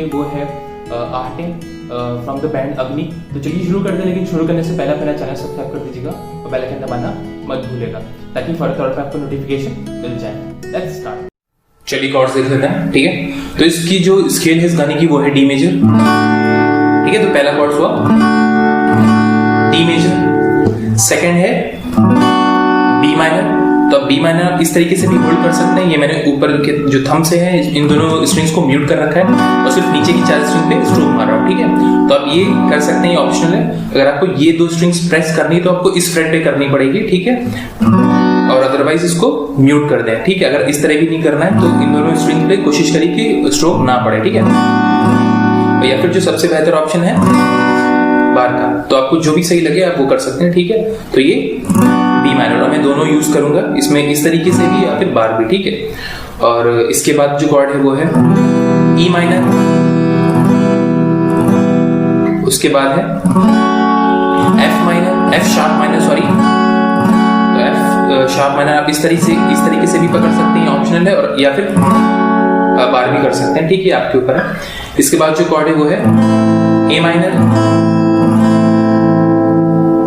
लिए वो है आहटे फ्रॉम द बैंड अग्नि। तो चलिए शुरू करते हैं, लेकिन शुरू करने से पहले मेरा चैनल सब्सक्राइब कर दीजिएगा और बेल आइकन दबाना मत भूलिएगा ताकि फर्दर तौर पे आपको नोटिफिकेशन मिल जाए। Let's start. चलिए कॉर्ड्स देख लेते हैं, ठीक है। तो इसकी जो स्केल है इस गाने की वो है डी मेजर, ठीक है। तो पहला कॉर्ड हुआ डी मेजर, सेकंड है बी माइनर। तो अब बी माइनर आप इस तरीके से भी होल्ड कर सकते हैं। ये मैंने ऊपर के जो थंब से है इन दोनों स्ट्रिंग्स को म्यूट कर रखा है और सिर्फ नीचे की 4 स्ट्रिंग पे स्ट्रोक मार रहा हूँ, ठीक है। तो आप ये कर सकते हैं, ये ऑप्शनल है। अगर आपको ये 2 स्ट्रिंग्स प्रेस करनी है तो आपको इस फ्रेट पे करनी पड़ेगी, ठीक है, और अदरवाइज इसको म्यूट कर दें, ठीक है। अगर इस तरह भी नहीं करना है तो इन दोनों स्ट्रिंग पे कोशिश करिए कि स्ट्रोक ना पड़े, ठीक है। या फिर जो सबसे बेहतर ऑप्शन है बार का, तो आपको जो भी सही लगे आप वो कर सकते हैं, ठीक है। तो ये बी माइनर और मैं दोनों यूज करूंगा इसमें, इस तरीके से भी या फिर बार भी, ठीक है। और इसके बाद जो कॉर्ड है वो है ई माइनर, उसके बाद है F minor, F sharp minor, sorry. तो एफ शार्प माइनर आप इस तरीके से भी पकड़ सकते हैं, ऑप्शनल है, और या फिर बार भी कर सकते हैं, ठीक है, आपके ऊपर है। इसके बाद जो कॉर्ड है वो है ए माइनर,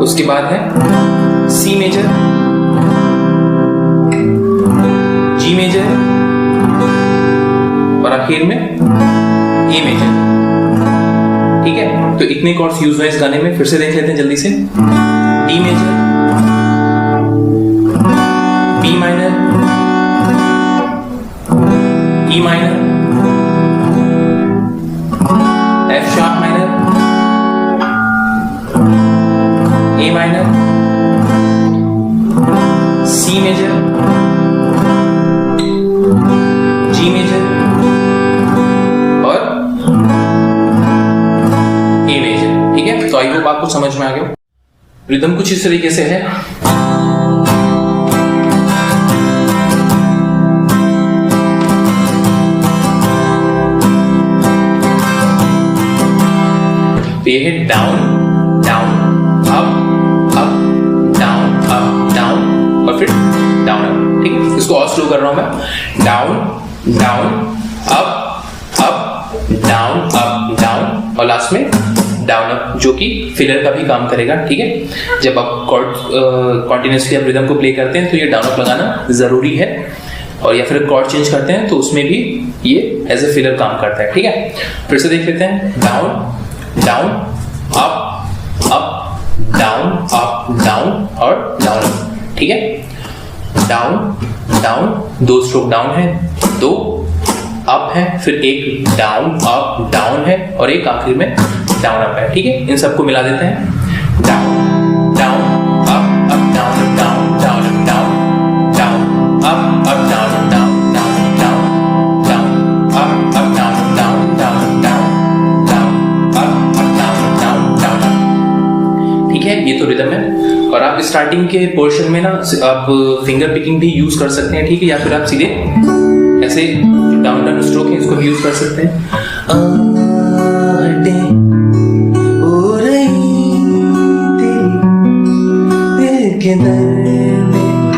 उसके बाद है सी मेजर, जी मेजर और आखिर में ए मेजर, ठीक है। तो इतने कॉर्ड्स यूज हुए इस गाने में, फिर से देख लेते हैं जल्दी से। D major, B minor, E minor, F sharp minor, A minor, C major, G major और ए मेजर, ठीक है। तो आई होप आपको समझ में आ गया। रिदम कुछ इस तरीके से है। तो ये है down down up up down up down और फिर डाउन अप, ठीक है। इसको और स्लो कर रहा हूं मैं। Down down up up down up down और लास्ट में डाउन अप, जो कि फिलर का भी काम करेगा, ठीक है। जब आप कॉर्ड कॉन्टिन्यूसली आप रिदम को प्ले करते हैं तो ये डाउन अप लगाना जरूरी है, और या फिर कॉर्ड चेंज करते हैं तो उसमें भी ये एज ए फिलर काम करता है, ठीक है। फिर से देख लेते हैं। Down down up up down up down और डाउन अप, ठीक है। डाउन डाउन, 2 स्ट्रोक डाउन है, 2 अप है, फिर एक डाउन अप डाउन है और एक आखिर में डाउन अप है, ठीक है। इन सबको मिला देते हैं। Down down up up down down down up down down up up down down down down down up up down down down down down up up down down down, ठीक है। ये तो रिदम है। और आप स्टार्टिंग के portion में ना आप फिंगर पिकिंग भी यूज कर सकते हैं, ठीक है, या फिर आप सीधे ऐसे जो डाउन डाउन स्ट्रोक है इसको भी यूज कर सकते हैं।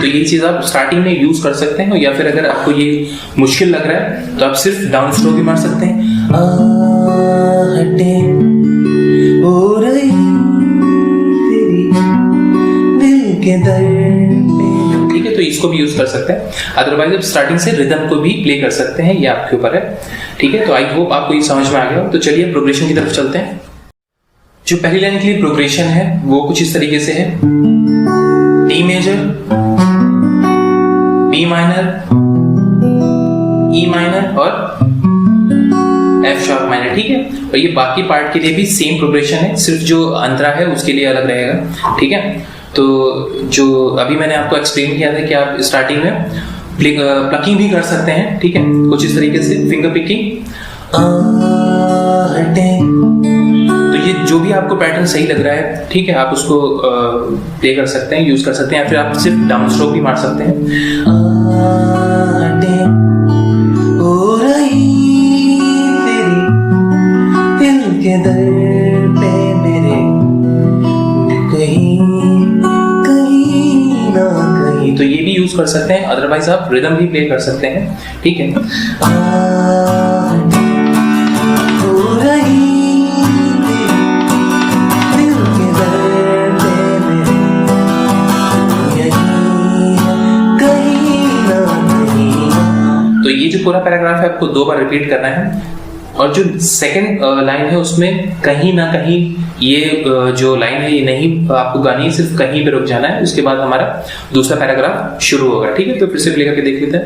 तो ये चीज आप स्टार्टिंग में यूज कर सकते हैं, या फिर अगर आपको ये मुश्किल लग रहा है तो आप सिर्फ डाउन स्ट्रोक भी मार सकते हैं। ठीक है, तो इसको भी यूज कर सकते हैं। अदरवाइज आप स्टार्टिंग से रिदम को भी प्ले कर सकते हैं, ये आपके ऊपर है, ठीक है। तो आई होप आपको ये समझ में आ गया। तो चलिए प्रोग्रेशन की तरफ चलते हैं। जो पहली लाइन के लिए प्रोग्रेशन है वो कुछ इस तरीके से है। D major, B minor, E minor और एफ शार्प माइनर, ठीक है। और ये बाकी पार्ट के लिए भी सेम प्रोग्रेशन है, सिर्फ जो अंतरा है उसके लिए अलग रहेगा, ठीक है। तो जो अभी मैंने आपको एक्सप्लेन किया था कि आप स्टार्टिंग में प्लकिंग भी कर सकते हैं, ठीक है, कुछ इस तरीके से फिंगर पिकिंग। तो ये जो भी आपको पैटर्न सही लग रहा है, ठीक है, आप उसको प्ले कर सकते हैं, यूज कर सकते हैं, या फिर आप सिर्फ डाउन स्ट्रोक भी मार सकते हैं। के दर पे मेरे कहीं कहीं ना कहीं, तो ये भी यूज कर सकते हैं। अदरवाइज आप रिदम भी प्ले कर सकते हैं, ठीक है। जो पूरा पैराग्राफ है आपको 2 बार रिपीट करना है, और जो सेकंड लाइन है उसमें कहीं ना कहीं ये जो लाइन है ये नहीं आपको गानी है, सिर्फ कहीं पे रुक जाना है, उसके बाद हमारा दूसरा पैराग्राफ शुरू होगा। ठीक है, तो फिर से प्ले करके देख लेते हैं।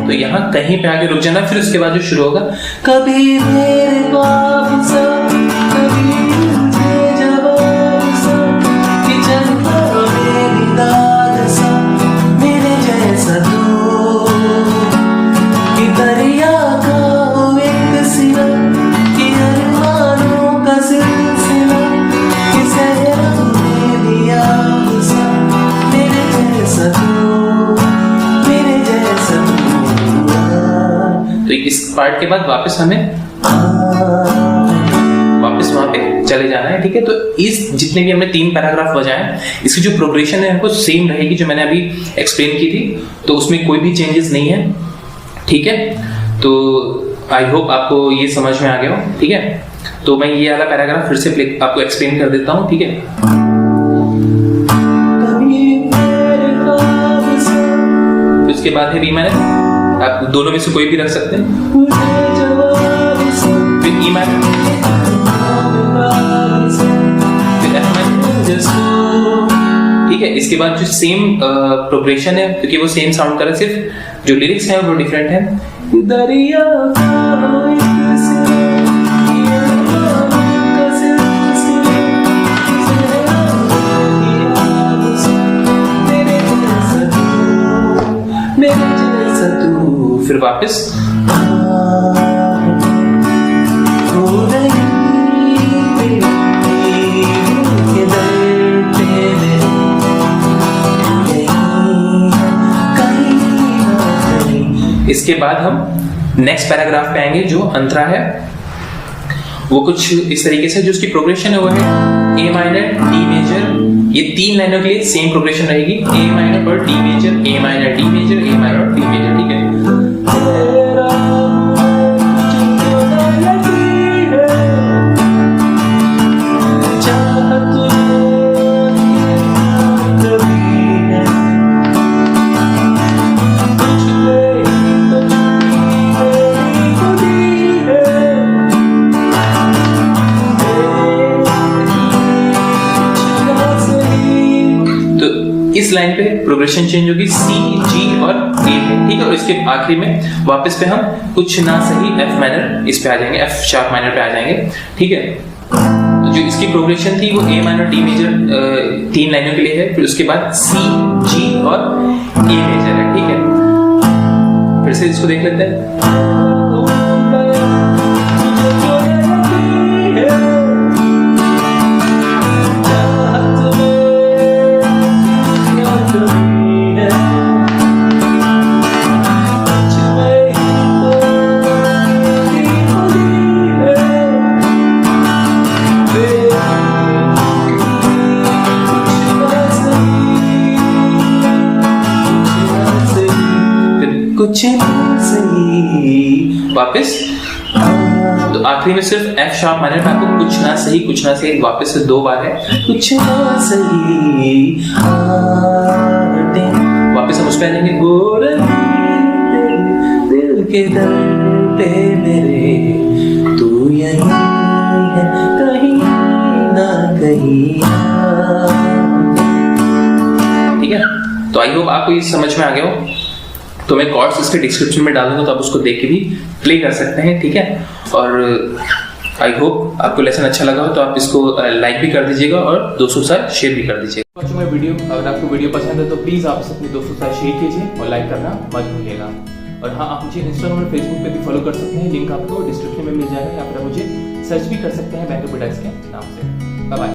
तो यहाँ कहीं पे आगे रुक जाना, फिर उसके बाद जो शुरू होगा, कभी मेरे ख्वाब सा, कभी मुझे जवाब सा, कि चलता मेरी दाद सा, मेरे जैसा तू, कि दरिया का हो एक सिरा, कि अरमानों का सिलसिला, कि सहरा में दिया सा, मेरे जैसा तू, मेरे जैसा तू। तो इस पार्ट के बाद वापस हमें वापस वहां पे चले जाना है। ठीक है, तो इस जितने भी हमने 3 पैराग्राफ बजाए, इसकी जो प्रोग्रेशन है वो सेम रहेगी जो मैंने अभी एक्सप्लेन की थी, तो उसमें कोई भी चेंजेस नहीं है। ठीक है, तो आई होप आपको ये समझ में आ गया हो। ठीक है, तो मैं ये वाला पैराग्राफ फिर से आपको एक्सप्लेन कर देता हूँ। ठीक है, उसके बाद है बी माइनर, आप दोनों में से कोई भी रख सकते हैं, फिर ई माइनर, फिर एफ माइनर। ठीक है, इसके बाद जो सेम प्रोग्रेशन है, क्योंकि वो सेम साउंड कर रहा है, सिर्फ जो लिरिक्स है वो डिफरेंट है। दरिया फिर वापस इसके बाद हम नेक्स्ट पैराग्राफ पे आएंगे जो अंतरा है, वो कुछ इस तरीके से, जो उसकी प्रोग्रेशन है वो है ए माइनर डी मेजर। ये 3 लाइनों के लिए सेम प्रोग्रेशन रहेगी, ए माइनर पर D major, A minor D major, A minor D major. ठीक है, इस लाइन पे प्रोग्रेशन चेंज होगी, सी, जी और ए। ठीक है, और इसके आखिरी में वापस पे हम कुछ ना सही एफ माइनर इस पे आ जाएंगे, एफ शार्प माइनर पे आ जाएंगे। ठीक है, तो जो इसकी प्रोग्रेशन थी वो ए माइनर डी मेजर 3 लाइनों के लिए है, फिर उसके बाद सी, जी और ए मेजर है। ठीक है, फिर से इसको देख लेते हैं। कुछ सही वापस, तो आखिरी में सिर्फ एफ शार्प माइनर पे आपको कुछ ना सही, कुछ ना सही वापस से 2 बार है, कुछ ना सही। वापस हम उस पे आ जाएंगे, गोरे दिल के दर पे मेरे तू यही है, कहीं ना कहीं। ठीक है, तो आई होप आपको ये समझ में आ गया हो। तो मैं कॉर्ड्स इसके डिस्क्रिप्शन में डाल दूंगा, तो आप उसको देख के भी प्ले कर सकते हैं। ठीक है, और आई होप आपको लेसन अच्छा लगा हो, तो आप इसको लाइक भी कर दीजिएगा और दोस्तों के साथ शेयर भी कर दीजिएगा। तो मैं वीडियो, अगर आपको वीडियो पसंद है तो प्लीज़ आप इसे अपने दोस्तों के साथ शेयर कीजिए और लाइक करना मत भूलिएगा। और हाँ, आप मुझे इंस्टाग्राम और फेसबुक पे भी फॉलो कर सकते हैं, लिंक आपको डिस्क्रिप्शन में मिल जाएगा, या फिर मुझे सर्च भी कर सकते हैं बैंक ऑफ बड़ौदा के नाम से। Bye bye.